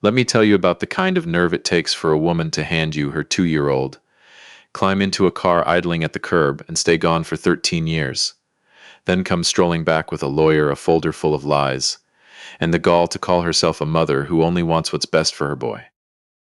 Let me tell you about the kind of nerve it takes for a woman to hand you her 2-year-old, climb into a car idling at the curb, and stay gone for 13 years. Then come strolling back with a lawyer, a folder full of lies, and the gall to call herself a mother who only wants what's best for her boy.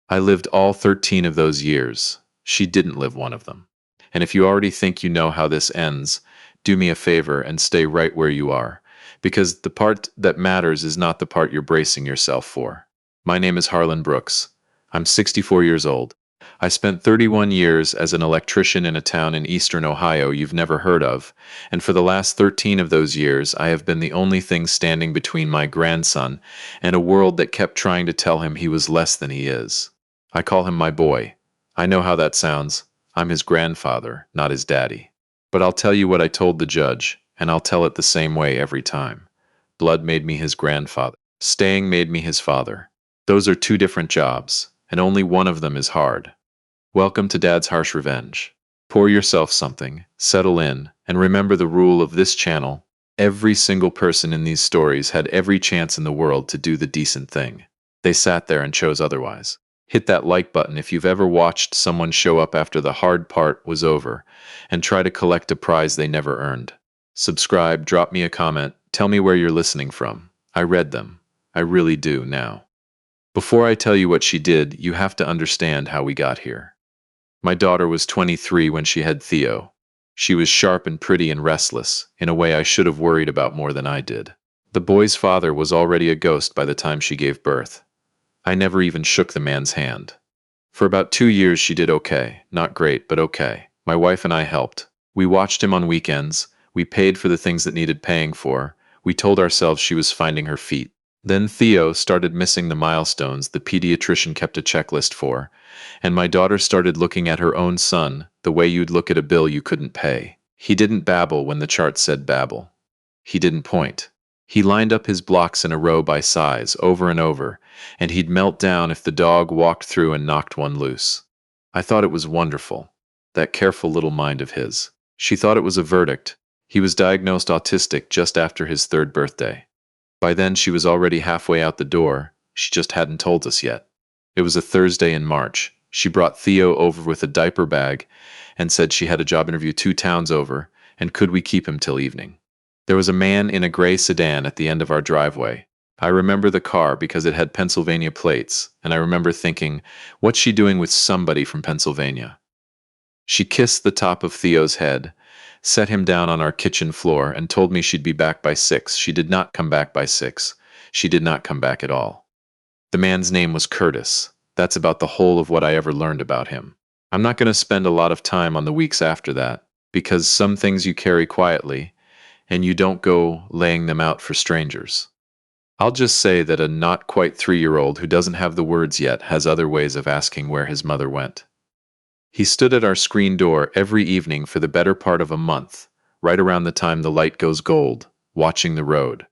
I lived all 13 of those years. She didn't live one of them. And if you already think you know how this ends, do me a favor and stay right where you are, because the part that matters is not the part you're bracing yourself for. My name is Harlan Brooks. I'm 64 years old. I spent 31 years as an electrician in a town in eastern Ohio you've never heard of, and for the last 13 of those years I have been the only thing standing between my grandson and a world that kept trying to tell him he was less than he is. I call him my boy. I know how that sounds. I'm his grandfather, not his daddy. But I'll tell you what I told the judge, and I'll tell it the same way every time. Blood made me his grandfather. Staying made me his father. Those are two different jobs, and only one of them is hard. Welcome to Dad's Harsh Revenge. Pour yourself something, settle in, and remember the rule of this channel. Every single person in these stories had every chance in the world to do the decent thing. They sat there and chose otherwise. Hit that like button if you've ever watched someone show up after the hard part was over and try to collect a prize they never earned. Subscribe, drop me a comment, tell me where you're listening from. I read them. I really do now. Before I tell you what she did, you have to understand how we got here. My daughter was 23 when she had Theo. She was sharp and pretty and restless, in a way I should have worried about more than I did. The boy's father was already a ghost by the time she gave birth. I never even shook the man's hand. For about 2 years she did okay. Not great, but okay. My wife and I helped. We watched him on weekends. We paid for the things that needed paying for. We told ourselves she was finding her feet. Then Theo started missing the milestones the pediatrician kept a checklist for, and my daughter started looking at her own son the way you'd look at a bill you couldn't pay. He didn't babble when the chart said babble. He didn't point. He lined up his blocks in a row by size, over and over, and he'd melt down if the dog walked through and knocked one loose. I thought it was wonderful, that careful little mind of his. She thought it was a verdict. He was diagnosed autistic just after his 3rd birthday. By then she was already halfway out the door. She just hadn't told us yet. It was a Thursday in March. She brought Theo over with a diaper bag and said she had a job interview 2 towns over, and could we keep him till evening. There was a man in a gray sedan at the end of our driveway. I remember the car because it had Pennsylvania plates, and I remember thinking, what's she doing with somebody from Pennsylvania? She kissed the top of Theo's head, set him down on our kitchen floor, and told me she'd be back by 6. She did not come back by 6. She did not come back at all. The man's name was Curtis. That's about the whole of what I ever learned about him. I'm not going to spend a lot of time on the weeks after that, because some things you carry quietly, and you don't go laying them out for strangers. I'll just say that a not quite 3-year-old who doesn't have the words yet has other ways of asking where his mother went. He stood at our screen door every evening for the better part of a month, right around the time the light goes gold, watching the road.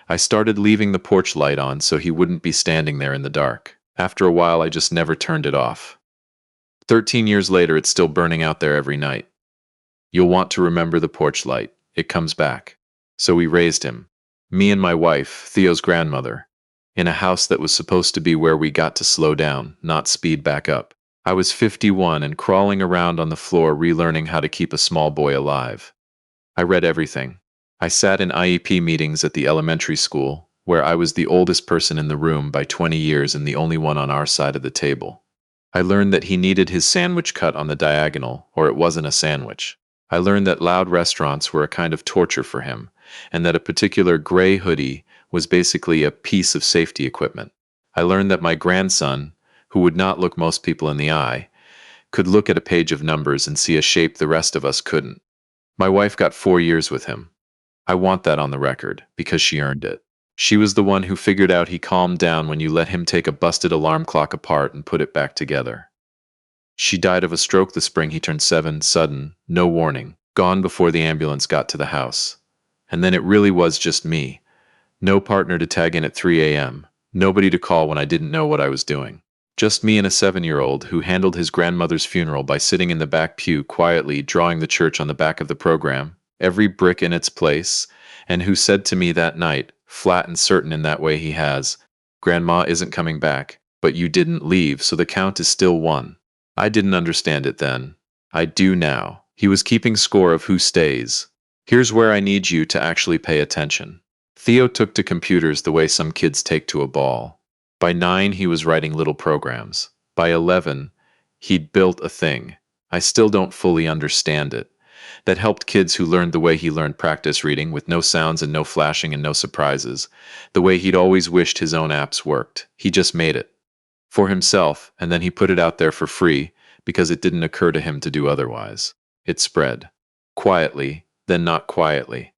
I started leaving the porch light on so he wouldn't be standing there in the dark. After a while, I just never turned it off. 13 years later, it's still burning out there every night. You'll want to remember the porch light. It comes back. So we raised him, me and my wife, Theo's grandmother, in a house that was supposed to be where we got to slow down, not speed back up. I was 51 and crawling around on the floor relearning how to keep a small boy alive. I read everything. I sat in IEP meetings at the elementary school, where I was the oldest person in the room by 20 years and the only one on our side of the table. I learned that he needed his sandwich cut on the diagonal, or it wasn't a sandwich. I learned that loud restaurants were a kind of torture for him, and that a particular gray hoodie was basically a piece of safety equipment. I learned that my grandson, who would not look most people in the eye, could look at a page of numbers and see a shape the rest of us couldn't. My wife got 4 years with him. I want that on the record, because she earned it. She was the one who figured out he calmed down when you let him take a busted alarm clock apart and put it back together. She died of a stroke the spring he turned 7, sudden, no warning, gone before the ambulance got to the house. And then it really was just me. No partner to tag in at 3 a.m., nobody to call when I didn't know what I was doing. Just me and a 7-year-old who handled his grandmother's funeral by sitting in the back pew quietly drawing the church on the back of the program, every brick in its place, and who said to me that night, flat and certain in that way he has, "Grandma isn't coming back. But you didn't leave, so the count is still 1. I didn't understand it then. I do now. He was keeping score of who stays. Here's where I need you to actually pay attention. Theo took to computers the way some kids take to a ball. By 9, he was writing little programs. By 11, he'd built a thing. I still don't fully understand it. That helped kids who learned the way he learned practice reading, with no sounds and no flashing and no surprises. The way he'd always wished his own apps worked. He just made it. For himself, and then he put it out there for free, because it didn't occur to him to do otherwise. It spread. Quietly, then not quietly.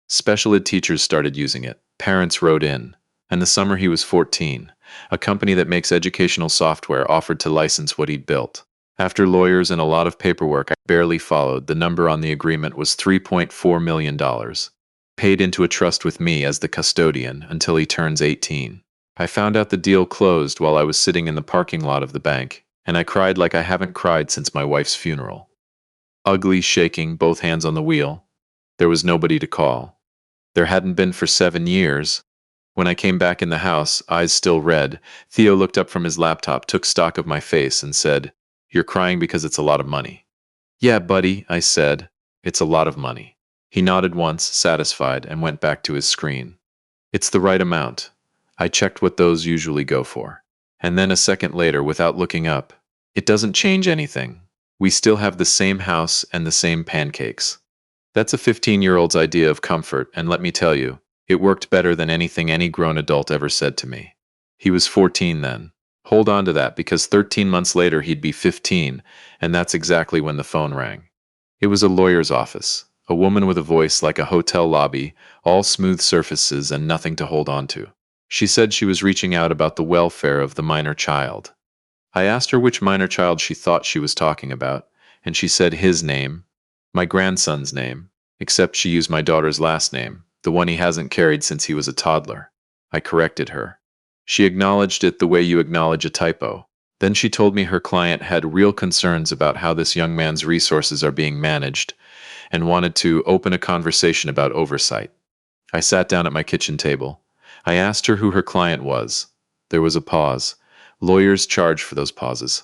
Special ed teachers started using it. Parents wrote in. And the summer he was 14, a company that makes educational software offered to license what he'd built. After lawyers and a lot of paperwork I barely followed, the number on the agreement was $3.4 million, paid into a trust with me as the custodian until he turns 18. I found out the deal closed while I was sitting in the parking lot of the bank, and I cried like I haven't cried since my wife's funeral. Ugly, shaking, both hands on the wheel. There was nobody to call. There hadn't been for 7 years. When I came back in the house, eyes still red, Theo looked up from his laptop, took stock of my face, and said, "You're crying because it's a lot of money." "Yeah, buddy," I said. "It's a lot of money." He nodded once, satisfied, and went back to his screen. "It's the right amount. I checked what those usually go for." And then a second later, without looking up, "It doesn't change anything. We still have the same house and the same pancakes." That's a 15-year-old's idea of comfort, and let me tell you, it worked better than anything any grown adult ever said to me. He was 14 then. Hold on to that, because 13 months later he'd be 15, and that's exactly when the phone rang. It was a lawyer's office, a woman with a voice like a hotel lobby, all smooth surfaces and nothing to hold on to. She said she was reaching out about the welfare of the minor child. I asked her which minor child she thought she was talking about, and she said his name, my grandson's name, except she used my daughter's last name, the one he hasn't carried since he was a toddler. I corrected her. She acknowledged it the way you acknowledge a typo. Then she told me her client had real concerns about how this young man's resources are being managed and wanted to open a conversation about oversight. I sat down at my kitchen table. I asked her who her client was. There was a pause. Lawyers charge for those pauses.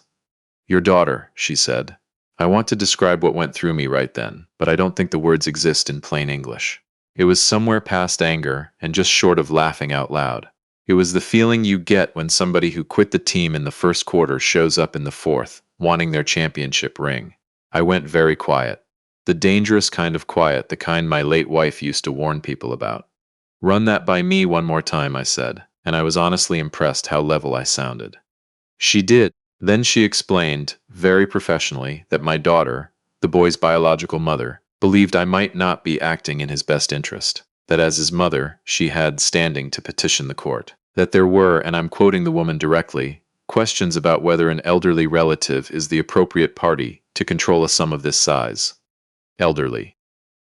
"Your daughter," she said. I want to describe what went through me right then, but I don't think the words exist in plain English. It was somewhere past anger and just short of laughing out loud. It was the feeling you get when somebody who quit the team in the first quarter shows up in the fourth, wanting their championship ring. I went very quiet. The dangerous kind of quiet, the kind my late wife used to warn people about. "Run that by me one more time," I said, and I was honestly impressed how level I sounded. She did. Then she explained, very professionally, that my daughter, the boy's biological mother, believed I might not be acting in his best interest, that as his mother, she had standing to petition the court, that there were, and I'm quoting the woman directly, questions about whether an elderly relative is the appropriate party to control a sum of this size. Elderly.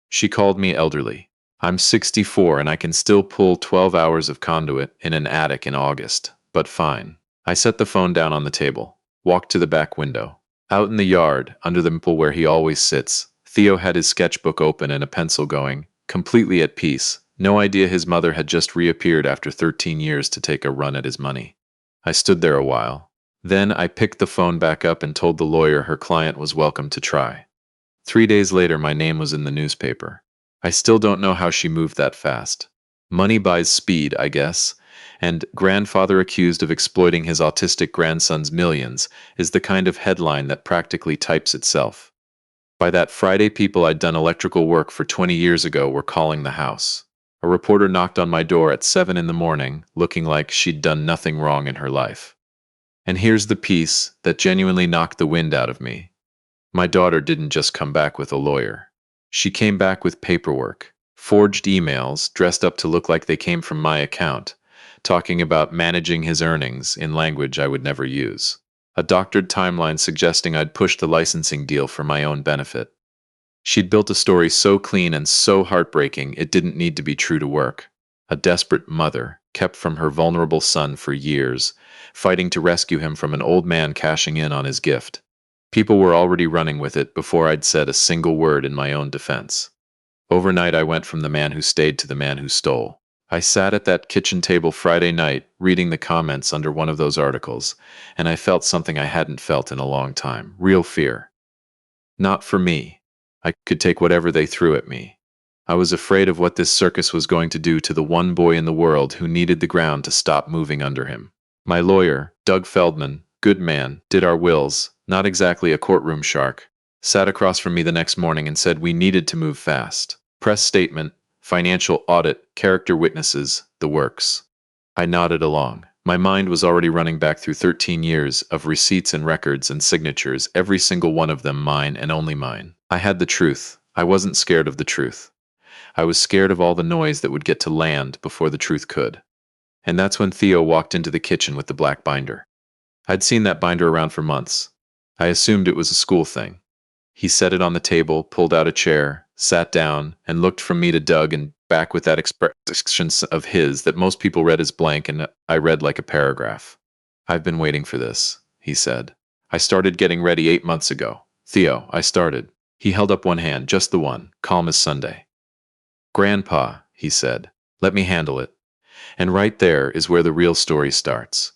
She called me elderly. I'm 64 and I can still pull 12 hours of conduit in an attic in August, but fine. I set the phone down on the table. Walked to the back window. Out in the yard, under the maple where he always sits, Theo had his sketchbook open and a pencil going, completely at peace. No idea his mother had just reappeared after 13 years to take a run at his money. I stood there a while. Then I picked the phone back up and told the lawyer her client was welcome to try. 3 days later, my name was in the newspaper. I still don't know how she moved that fast. Money buys speed, I guess. And grandfather accused of exploiting his autistic grandson's millions is the kind of headline that practically types itself. By that Friday, people I'd done electrical work for 20 years ago were calling the house. A reporter knocked on my door at 7 in the morning, looking like she'd done nothing wrong in her life. And here's the piece that genuinely knocked the wind out of me. My daughter didn't just come back with a lawyer. She came back with paperwork, forged emails dressed up to look like they came from my account, talking about managing his earnings in language I would never use. A doctored timeline suggesting I'd push the licensing deal for my own benefit. She'd built a story so clean and so heartbreaking it didn't need to be true to work. A desperate mother, kept from her vulnerable son for years, fighting to rescue him from an old man cashing in on his gift. People were already running with it before I'd said a single word in my own defense. Overnight I went from the man who stayed to the man who stole. I sat at that kitchen table Friday night, reading the comments under one of those articles, and I felt something I hadn't felt in a long time. Real fear. Not for me. I could take whatever they threw at me. I was afraid of what this circus was going to do to the one boy in the world who needed the ground to stop moving under him. My lawyer, Doug Feldman, good man, did our wills, not exactly a courtroom shark, sat across from me the next morning and said we needed to move fast. Press statement, financial audit, character witnesses, the works. I nodded along. My mind was already running back through 13 years of receipts and records and signatures, every single one of them mine and only mine. I had the truth. I wasn't scared of the truth. I was scared of all the noise that would get to land before the truth could. And that's when Theo walked into the kitchen with the black binder. I'd seen that binder around for months. I assumed it was a school thing. He set it on the table, pulled out a chair, sat down, and looked from me to Doug and back with that expression of his that most people read as blank and I read like a paragraph. "I've been waiting for this," he said. "I started getting ready 8 months ago. Theo, I started." He held up one hand, just the one, calm as Sunday. "Grandpa," he said, "let me handle it." And right there is where the real story starts.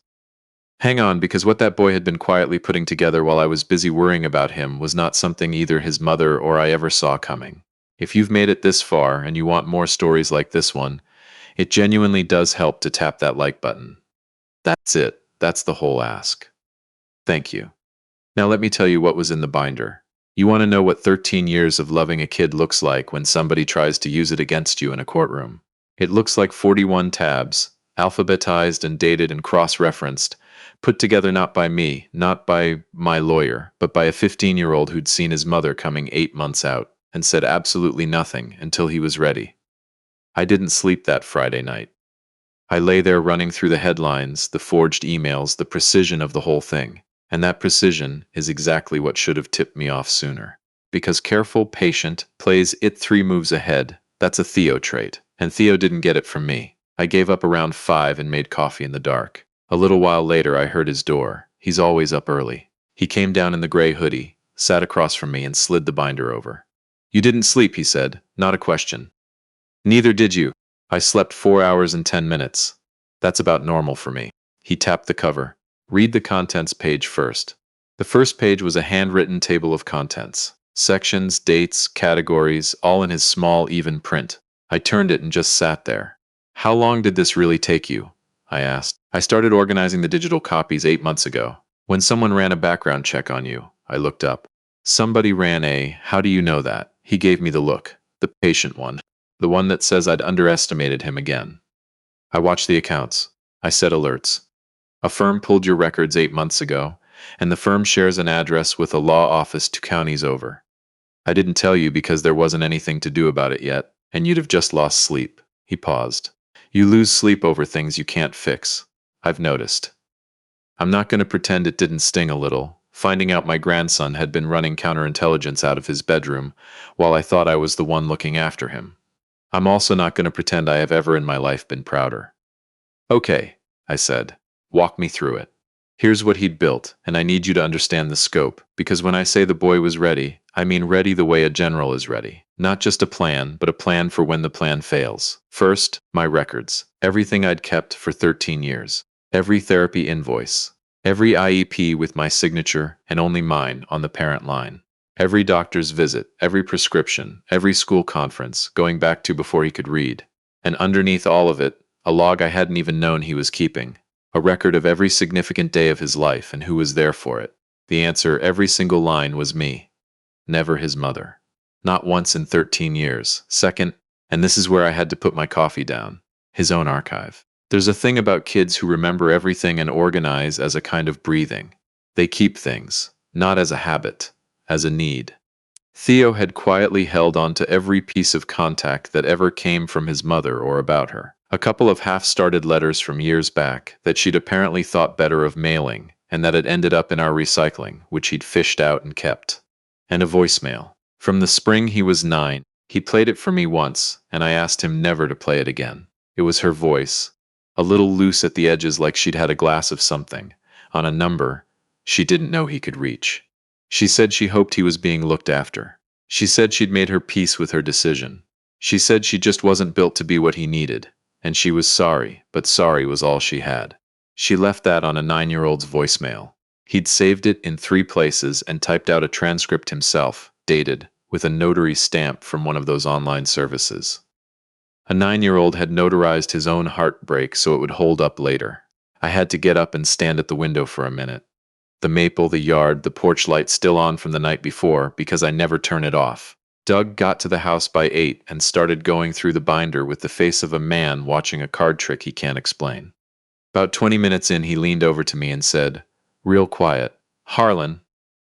Hang on, because what that boy had been quietly putting together while I was busy worrying about him was not something either his mother or I ever saw coming. If you've made it this far and you want more stories like this one, it genuinely does help to tap that like button. That's it. That's the whole ask. Thank you. Now let me tell you what was in the binder. You want to know what 13 years of loving a kid looks like when somebody tries to use it against you in a courtroom. It looks like 41 tabs, alphabetized and dated and cross-referenced, put together not by me, not by my lawyer, but by a 15-year-old who'd seen his mother coming 8 months out and said absolutely nothing until he was ready. I didn't sleep that Friday night. I lay there running through the headlines, the forged emails, the precision of the whole thing. And that precision is exactly what should have tipped me off sooner. Because careful, patient, plays it 3 moves ahead. That's a Theo trait. And Theo didn't get it from me. I gave up around 5 and made coffee in the dark. A little while later I heard his door. He's always up early. He came down in the gray hoodie, sat across from me and slid the binder over. "You didn't sleep," he said. "Not a question." "Neither did you." "I slept 4 hours and 10 minutes. That's about normal for me." He tapped the cover. "Read the contents page first." The first page was a handwritten table of contents. Sections, dates, categories, all in his small, even print. I turned it and just sat there. "How long did this really take you?" I asked. "I started organizing the digital copies 8 months ago. When someone ran a background check on you." I looked up. "Somebody ran a, how do you know that?" He gave me the look. The patient one. The one that says I'd underestimated him again. I watched the accounts. I set alerts. "A firm pulled your records 8 months ago, and the firm shares an address with a law office 2 counties over. I didn't tell you because there wasn't anything to do about it yet, and you'd have just lost sleep." He paused. "You lose sleep over things you can't fix. I've noticed." I'm not going to pretend it didn't sting a little, finding out my grandson had been running counterintelligence out of his bedroom while I thought I was the one looking after him. I'm also not going to pretend I have ever in my life been prouder. "Okay," I said. "Walk me through it. Here's what he'd built, and I need you to understand the scope, because when I say the boy was ready, I mean ready the way a general is ready. Not just a plan, but a plan for when the plan fails. First, my records. Everything I'd kept for 13 years. Every therapy invoice. Every IEP with my signature, and only mine, on the parent line. Every doctor's visit, every prescription, every school conference, going back to before he could read. And underneath all of it, a log I hadn't even known he was keeping. A record of every significant day of his life and who was there for it. The answer, every single line, was me. Never his mother. Not once in 13 years. Second, and this is where I had to put my coffee down, his own archive. There's a thing about kids who remember everything and organize as a kind of breathing. They keep things, not as a habit, as a need. Theo had quietly held on to every piece of contact that ever came from his mother or about her. A couple of half-started letters from years back that she'd apparently thought better of mailing, and that had ended up in our recycling, which he'd fished out and kept. And a voicemail. From the spring he was 9. He played it for me once, and I asked him never to play it again. It was her voice, a little loose at the edges like she'd had a glass of something, on a number she didn't know he could reach. She said she hoped he was being looked after. She said she'd made her peace with her decision. She said she just wasn't built to be what he needed. and she was sorry, but sorry was all she had. She left that on a 9-year-old's voicemail. He'd saved it in 3 places and typed out a transcript himself, dated, with a notary stamp from one of those online services. A 9-year-old had notarized his own heartbreak so it would hold up later. I had to get up and stand at the window for a minute. The maple, the yard, the porch light still on from the night before because I never turn it off. Doug got to the house by 8 and started going through the binder with the face of a man watching a card trick he can't explain. About 20 minutes in, he leaned over to me and said, real quiet, "Harlan,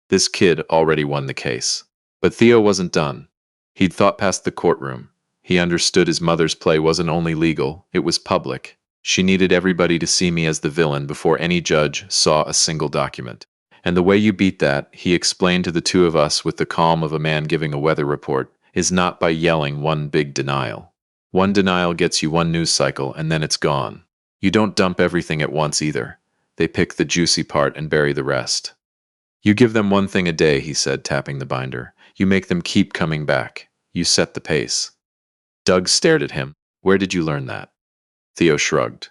this kid already won the case." But Theo wasn't done. He'd thought past the courtroom. He understood his mother's play wasn't only legal, it was public. She needed everybody to see me as the villain before any judge saw a single document. And the way you beat that, he explained to the two of us with the calm of a man giving a weather report, is not by yelling one big denial. One denial gets you one news cycle and then it's gone. You don't dump everything at once either. They pick the juicy part and bury the rest. You give them one thing a day, he said, tapping the binder. You make them keep coming back. You set the pace. Doug stared at him. Where did you learn that? Theo shrugged.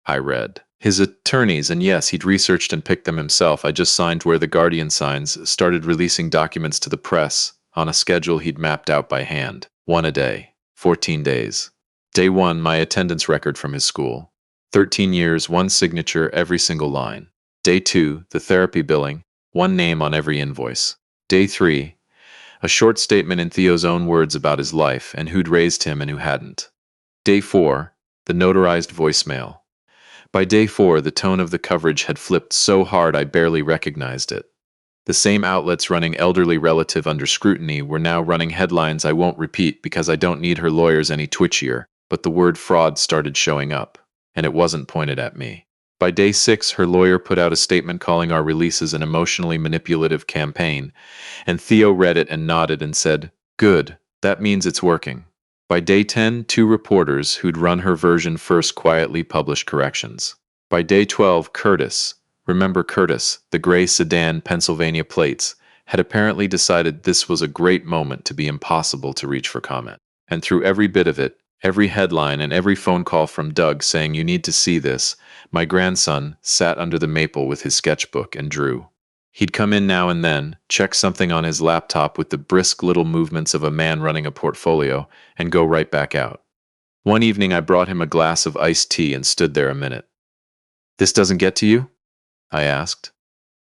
I read. His attorneys, and yes, he'd researched and picked them himself. I just signed where the Guardian signs, started releasing documents to the press on a schedule he'd mapped out by hand. 1 a day. 14 days. Day 1, my attendance record from his school. 13 years, 1 signature, every single line. Day 2, the therapy billing, 1 name on every invoice. Day 3, a short statement in Theo's own words about his life and who'd raised him and who hadn't. Day 4, the notarized voicemail. By day 4, the tone of the coverage had flipped so hard I barely recognized it. The same outlets running elderly relative under scrutiny were now running headlines I won't repeat because I don't need her lawyers any twitchier, but the word fraud started showing up, and it wasn't pointed at me. By day 6, her lawyer put out a statement calling our releases an emotionally manipulative campaign, and Theo read it and nodded and said, "Good, that means it's working." By day 10, 2 reporters who'd run her version first quietly published corrections. By day 12, Curtis, remember Curtis, the gray sedan Pennsylvania plates, had apparently decided this was a great moment to be impossible to reach for comment. And through every bit of it, every headline and every phone call from Doug saying you need to see this, my grandson sat under the maple with his sketchbook and drew. He'd come in now and then, check something on his laptop with the brisk little movements of a man running a portfolio, and go right back out. One evening I brought him a glass of iced tea and stood there a minute. "This doesn't get to you?" I asked.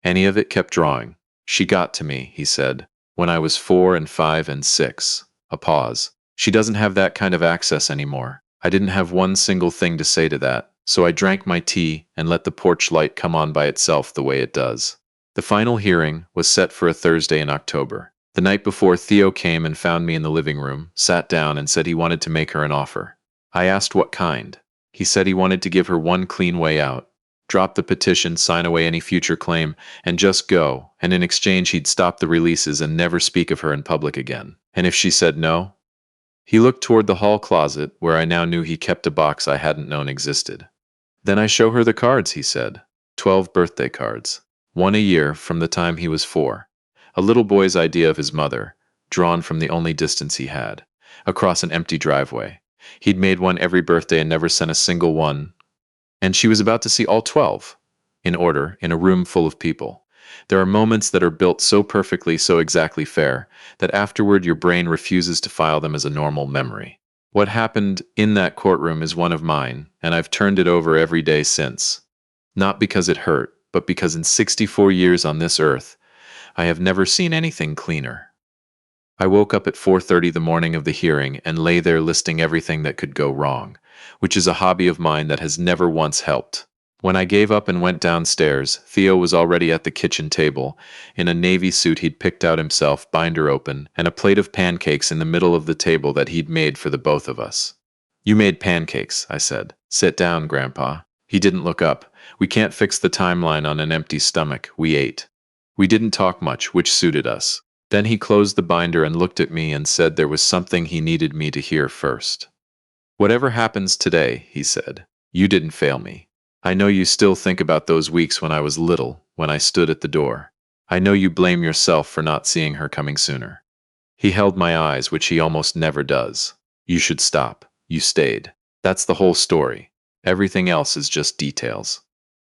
Any of it kept drawing. "She got to me," he said, "when I was 4 and 5 and 6. A pause. "She doesn't have that kind of access anymore." I didn't have one single thing to say to that, so I drank my tea and let the porch light come on by itself the way it does. The final hearing was set for a Thursday in October. The night before, Theo came and found me in the living room, sat down and said he wanted to make her an offer. I asked what kind. He said he wanted to give her one clean way out, drop the petition, sign away any future claim, and just go, and in exchange he'd stop the releases and never speak of her in public again. And if she said no? He looked toward the hall closet, where I now knew he kept a box I hadn't known existed. "Then I show her the cards," he said. 12 birthday cards. 1 a year from the time he was 4. A little boy's idea of his mother, drawn from the only distance he had, across an empty driveway. He'd made one every birthday and never sent a single one. And she was about to see all 12, in order, in a room full of people. There are moments that are built so perfectly, so exactly fair, that afterward your brain refuses to file them as a normal memory. What happened in that courtroom is one of mine, and I've turned it over every day since. Not because it hurt, but because in 64 years on this earth, I have never seen anything cleaner. I woke up at 4:30 the morning of the hearing and lay there listing everything that could go wrong, which is a hobby of mine that has never once helped. When I gave up and went downstairs, Theo was already at the kitchen table, in a navy suit he'd picked out himself, binder open, and a plate of pancakes in the middle of the table that he'd made for the both of us. "You made pancakes," I said. "Sit down, Grandpa." He didn't look up. We can't fix the timeline on an empty stomach. We ate. We didn't talk much, which suited us. Then he closed the binder and looked at me and said there was something he needed me to hear first. "Whatever happens today," he said, "you didn't fail me. I know you still think about those weeks when I was little, when I stood at the door. I know you blame yourself for not seeing her coming sooner." He held my eyes, which he almost never does. "You should stop. You stayed. That's the whole story. Everything else is just details.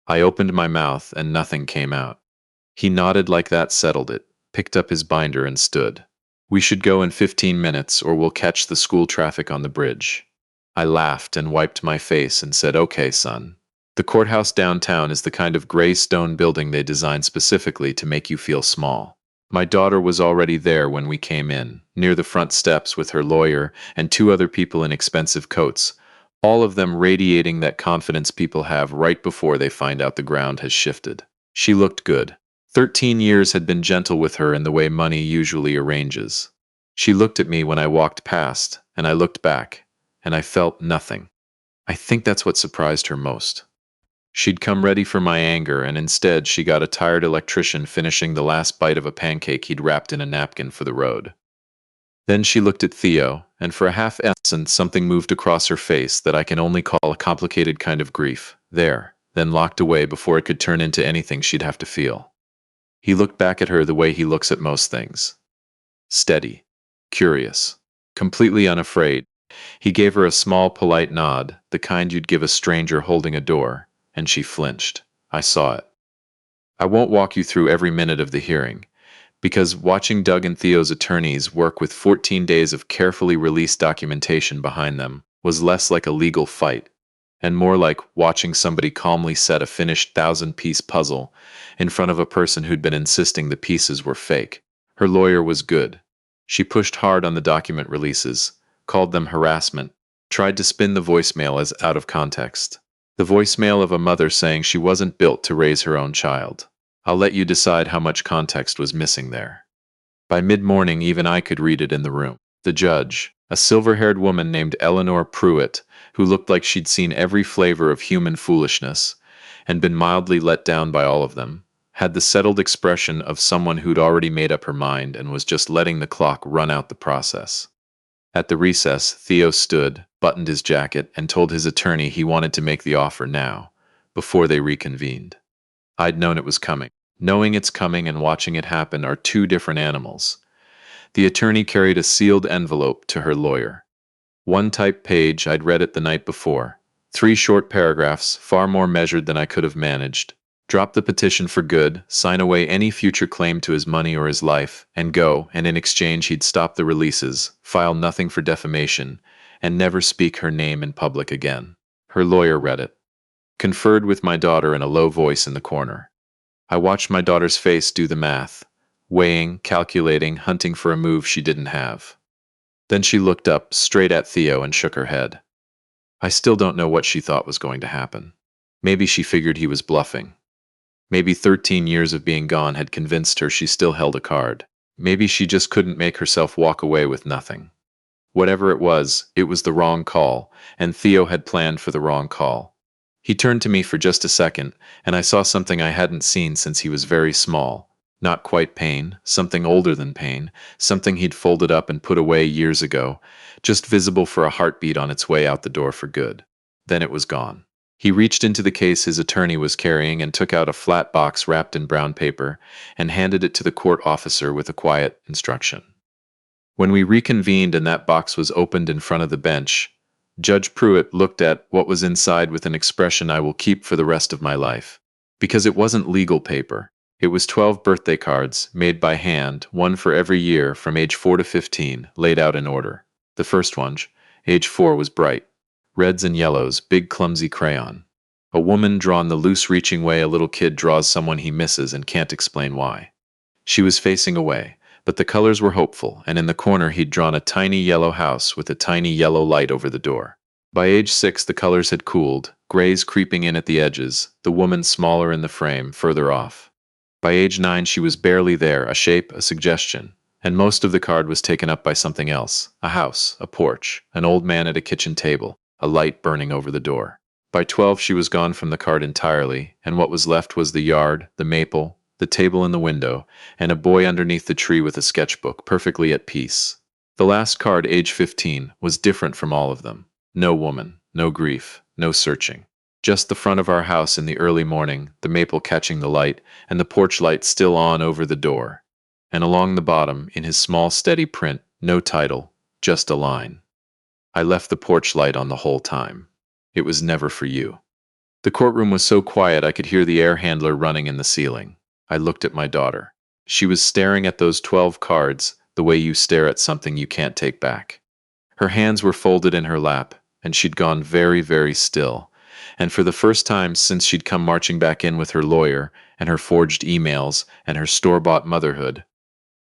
I opened my mouth and nothing came out. He nodded like that settled it, picked up his binder and stood. We should go in 15 minutes or we'll catch the school traffic on the bridge. I laughed and wiped my face and said, "Okay, son." The courthouse downtown is the kind of gray stone building they designed specifically to make you feel small. My daughter was already there when we came in, near the front steps with her lawyer and two other people in expensive coats, all of them radiating that confidence people have right before they find out the ground has shifted. She looked good. 13 years had been gentle with her in the way money usually arranges. She looked at me when I walked past, and I looked back, and I felt nothing. I think that's what surprised her most. She'd come ready for my anger, and instead she got a tired electrician finishing the last bite of a pancake he'd wrapped in a napkin for the road. Then she looked at Theo, and for a half instant something moved across her face that I can only call a complicated kind of grief, there, then locked away before it could turn into anything she'd have to feel. He looked back at her the way he looks at most things. Steady, curious, completely unafraid. He gave her a small, polite nod, the kind you'd give a stranger holding a door, and she flinched. I saw it. I won't walk you through every minute of the hearing, because watching Doug and Theo's attorneys work with 14 days of carefully released documentation behind them was less like a legal fight, and more like watching somebody calmly set a finished 1,000-piece puzzle in front of a person who'd been insisting the pieces were fake. Her lawyer was good. She pushed hard on the document releases, called them harassment, tried to spin the voicemail as out of context. The voicemail of a mother saying she wasn't built to raise her own child. I'll let you decide how much context was missing there. By mid-morning, even I could read it in the room. The judge, a silver-haired woman named Eleanor Pruitt, who looked like she'd seen every flavor of human foolishness and been mildly let down by all of them, had the settled expression of someone who'd already made up her mind and was just letting the clock run out the process. At the recess, Theo stood, buttoned his jacket, and told his attorney he wanted to make the offer now, before they reconvened. I'd known it was coming. Knowing it's coming and watching it happen are two different animals. The attorney carried a sealed envelope to her lawyer. One typed page, I'd read it the night before. 3 short paragraphs, far more measured than I could have managed. Drop the petition for good, sign away any future claim to his money or his life, and go, and in exchange he'd stop the releases, file nothing for defamation, and never speak her name in public again. Her lawyer read it. Conferred with my daughter in a low voice in the corner. I watched my daughter's face do the math, weighing, calculating, hunting for a move she didn't have. Then she looked up, straight at Theo, and shook her head. I still don't know what she thought was going to happen. Maybe she figured he was bluffing. Maybe 13 years of being gone had convinced her she still held a card. Maybe she just couldn't make herself walk away with nothing. Whatever it was the wrong call, and Theo had planned for the wrong call. He turned to me for just a second, and I saw something I hadn't seen since he was very small. Not quite pain, something older than pain, something he'd folded up and put away years ago, just visible for a heartbeat on its way out the door for good. Then it was gone. He reached into the case his attorney was carrying and took out a flat box wrapped in brown paper and handed it to the court officer with a quiet instruction. When we reconvened and that box was opened in front of the bench, Judge Pruitt looked at what was inside with an expression I will keep for the rest of my life. Because it wasn't legal paper. It was 12 birthday cards, made by hand, one for every year from age 4 to 15, laid out in order. The first one, age 4, was bright. Reds and yellows, big clumsy crayon. A woman drawn the loose-reaching way a little kid draws someone he misses and can't explain why. She was facing away. But the colors were hopeful, and in the corner he'd drawn a tiny yellow house with a tiny yellow light over the door. By age 6 the colors had cooled, grays creeping in at the edges, the woman smaller in the frame, further off. By age 9 she was barely there, a shape, a suggestion, and most of the card was taken up by something else, a house, a porch, an old man at a kitchen table, a light burning over the door. By 12 she was gone from the card entirely, and what was left was the yard, the maple, the table in the window, and a boy underneath the tree with a sketchbook, perfectly at peace. The last card, age 15, was different from all of them. No woman, no grief, no searching. Just the front of our house in the early morning, the maple catching the light, and the porch light still on over the door. And along the bottom, in his small steady print, no title, just a line. I left the porch light on the whole time. It was never for you. The courtroom was so quiet I could hear the air handler running in the ceiling. I looked at my daughter. She was staring at those 12 cards the way you stare at something you can't take back. Her hands were folded in her lap, and she'd gone very, very still. And for the first time since she'd come marching back in with her lawyer and her forged emails and her store-bought motherhood,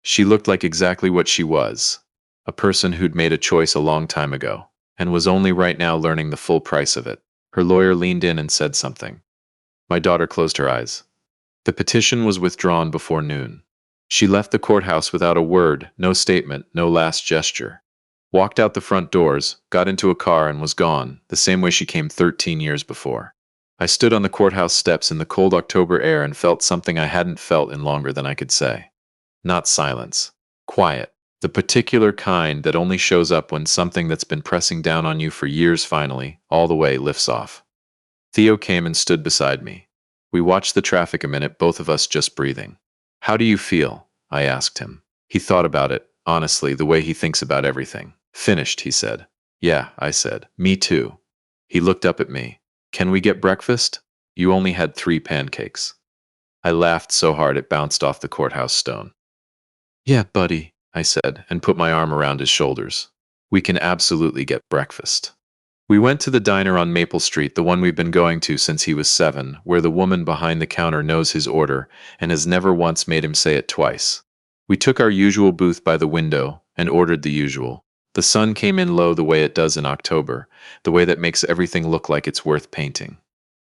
she looked like exactly what she was, a person who'd made a choice a long time ago, and was only right now learning the full price of it. Her lawyer leaned in and said something. My daughter closed her eyes. The petition was withdrawn before noon. She left the courthouse without a word, no statement, no last gesture. Walked out the front doors, got into a car and was gone, the same way she came 13 years before. I stood on the courthouse steps in the cold October air and felt something I hadn't felt in longer than I could say. Not silence. Quiet. The particular kind that only shows up when something that's been pressing down on you for years finally, all the way, lifts off. Theo came and stood beside me. We watched the traffic a minute, both of us just breathing. How do you feel? I asked him. He thought about it, honestly, the way he thinks about everything. Finished, he said. Yeah, I said. Me too. He looked up at me. Can we get breakfast? You only had 3 pancakes. I laughed so hard it bounced off the courthouse stone. Yeah, buddy, I said, and put my arm around his shoulders. We can absolutely get breakfast. We went to the diner on Maple Street, the one we've been going to since he was 7, where the woman behind the counter knows his order and has never once made him say it twice. We took our usual booth by the window and ordered the usual. The sun came in low the way it does in October, the way that makes everything look like it's worth painting.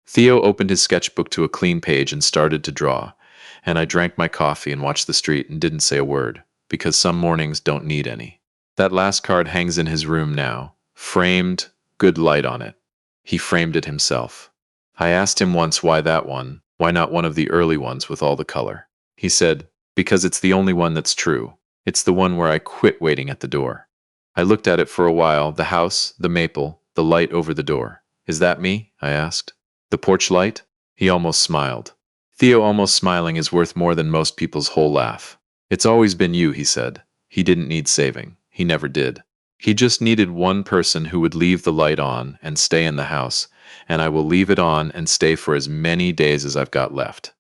Theo opened his sketchbook to a clean page and started to draw, and I drank my coffee and watched the street and didn't say a word, because some mornings don't need any. That last card hangs in his room now, framed, good light on it. He framed it himself. I asked him once why that one, why not one of the early ones with all the color. He said, because it's the only one that's true. It's the one where I quit waiting at the door. I looked at it for a while, the house, the maple, the light over the door. Is that me? I asked. The porch light? He almost smiled. Theo almost smiling is worth more than most people's whole laugh. It's always been you, he said. He didn't need saving. He never did. He just needed one person who would leave the light on and stay in the house, and I will leave it on and stay for as many days as I've got left.